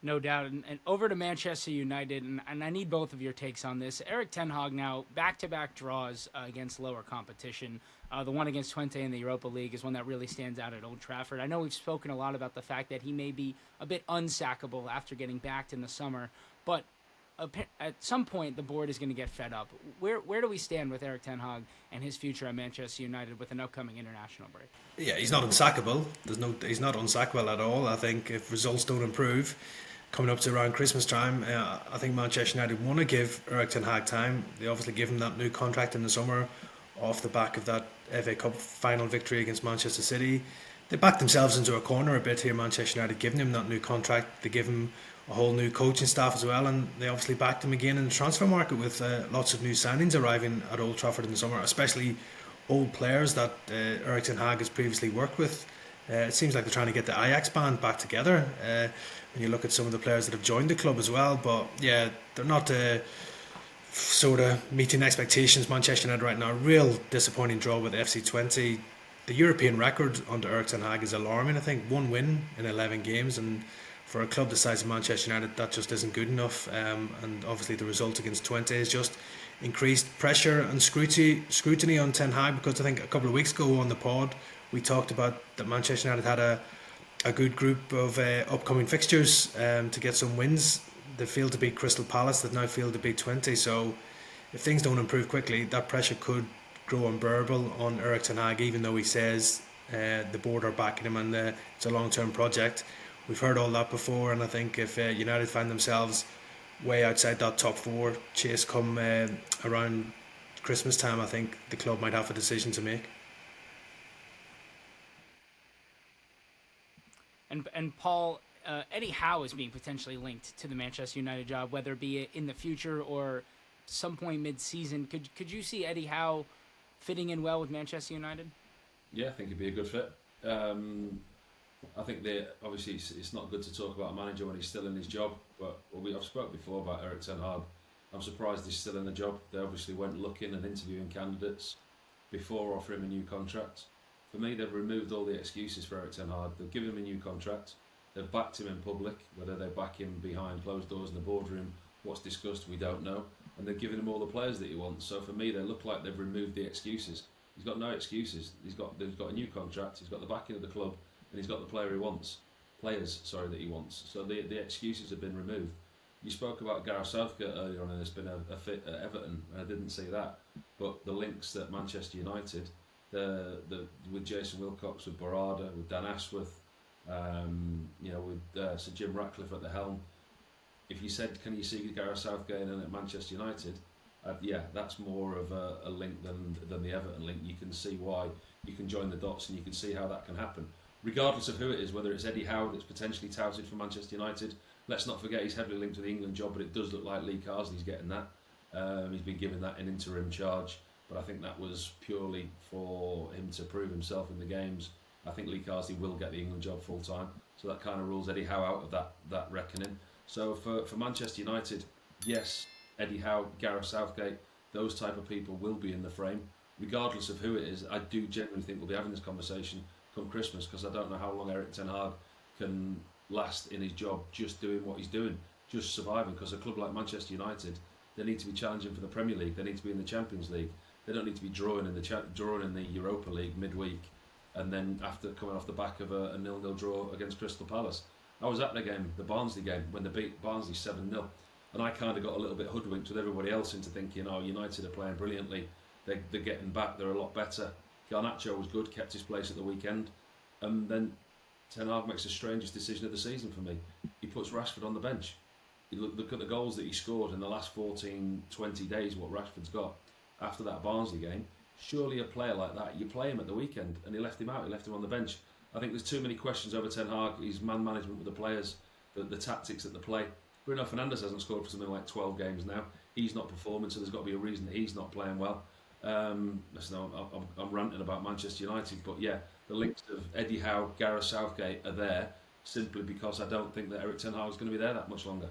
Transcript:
No doubt. And over to Manchester United, and I need both of your takes on this. Erik Ten Hag now back-to-back draws against lower competition. The one against Twente in the Europa League is one that really stands out at Old Trafford. I know we've spoken a lot about the fact that he may be a bit unsackable after getting backed in the summer, but at some point the board is going to get fed up. Where do we stand with Erik Ten Hag and his future at Manchester United with an upcoming international break? Yeah, he's not unsackable. He's not unsackable at all. I think if results don't improve, coming up to around Christmas time, I think Manchester United want to give Erik Ten Hag time. They obviously give him that new contract in the summer, off the back of that FA Cup final victory against Manchester City. They backed themselves into a corner a bit here, Manchester United, giving him that new contract. They give him a whole new coaching staff as well, and they obviously backed him again in the transfer market with lots of new signings arriving at Old Trafford in the summer, especially old players that Erik Ten Hag has previously worked with. It seems like they're trying to get the Ajax band back together. When you look at some of the players that have joined the club as well, but yeah, they're not sort of meeting expectations. Manchester United right now, real disappointing draw with FC Twente. The European record under Erik Ten Hag is alarming. I think one win in 11 games, and for a club the size of Manchester United, that just isn't good enough. And obviously the result against Twente is just increased pressure and scrutiny on Ten Hag, because I think a couple of weeks ago on the pod we talked about that Manchester United had a good group of upcoming fixtures to get some wins. They failed to beat Crystal Palace, they've now failed to beat Twente. So if things don't improve quickly, that pressure could grow unbearable on Erik Ten Hag, even though he says the board are backing him and it's a long-term project. We've heard all that before, and I think if United find themselves way outside that top four chase come around Christmas time, I think the club might have a decision to make. And Paul, Eddie Howe is being potentially linked to the Manchester United job, whether it be in the future or some point mid-season. Could you see Eddie Howe fitting in well with Manchester United? Yeah, I think he'd be a good fit. I think obviously it's not good to talk about a manager when he's still in his job, but I've spoken before about Erik Ten Hag. I'm surprised he's still in the job. They obviously went looking and interviewing candidates before offering him a new contract. For me, they've removed all the excuses for Erik Ten Hag. They've given him a new contract. They've backed him in public. Whether they back him behind closed doors in the boardroom, what's discussed, we don't know. And they've given him all the players that he wants. So for me, they look like they've removed the excuses. He's got no excuses. They've got a new contract. He's got the backing of the club, and he's got the players that he wants. So the excuses have been removed. You spoke about Gareth Southgate earlier on, and there's been a fit at Everton. I didn't see that, but the links that Manchester United, with Jason Wilcox, with Barada, with Dan Ashworth, with Sir Jim Ratcliffe at the helm. If you said, can you see Gareth Southgate in at Manchester United? Yeah, that's more of a link than the Everton link. You can see why. You can join the dots, and you can see how that can happen. Regardless of who it is, whether it's Eddie Howe that's potentially touted for Manchester United, let's not forget he's heavily linked to the England job, but it does look like Lee Carsley's getting that. He's been given that in interim charge, but I think that was purely for him to prove himself in the games. I think Lee Carsley will get the England job full time, so that kind of rules Eddie Howe out of that reckoning. So for Manchester United, yes, Eddie Howe, Gareth Southgate, those type of people will be in the frame. Regardless of who it is, I do genuinely think we'll be having this conversation come Christmas, because I don't know how long Erik Ten Hag can last in his job just doing what he's doing, just surviving, because a club like Manchester United, they need to be challenging for the Premier League, they need to be in the Champions League, they don't need to be drawing in the Europa League midweek and then after coming off the back of a 0-0 draw against Crystal Palace. I was at the game, the Barnsley game, when they beat Barnsley 7-0, and I kind of got a little bit hoodwinked with everybody else into thinking, oh, United are playing brilliantly, they're getting back, they're a lot better. Garnacho was good, kept his place at the weekend, and then Ten Hag makes the strangest decision of the season for me. He puts Rashford on the bench. You look at the goals that he scored in the last 14, 20 days, what Rashford's got after that Barnsley game. Surely a player like that, you play him at the weekend, and he left him out, he left him on the bench. I think there's too many questions over Ten Hag, his man management with the players, the tactics at the play. Bruno Fernandes hasn't scored for something like 12 games now. He's not performing, so there's got to be a reason that he's not playing well. Listen, I'm ranting about Manchester United, but yeah, the links of Eddie Howe, Gareth Southgate are there simply because I don't think that Erik Ten Hag is going to be there that much longer.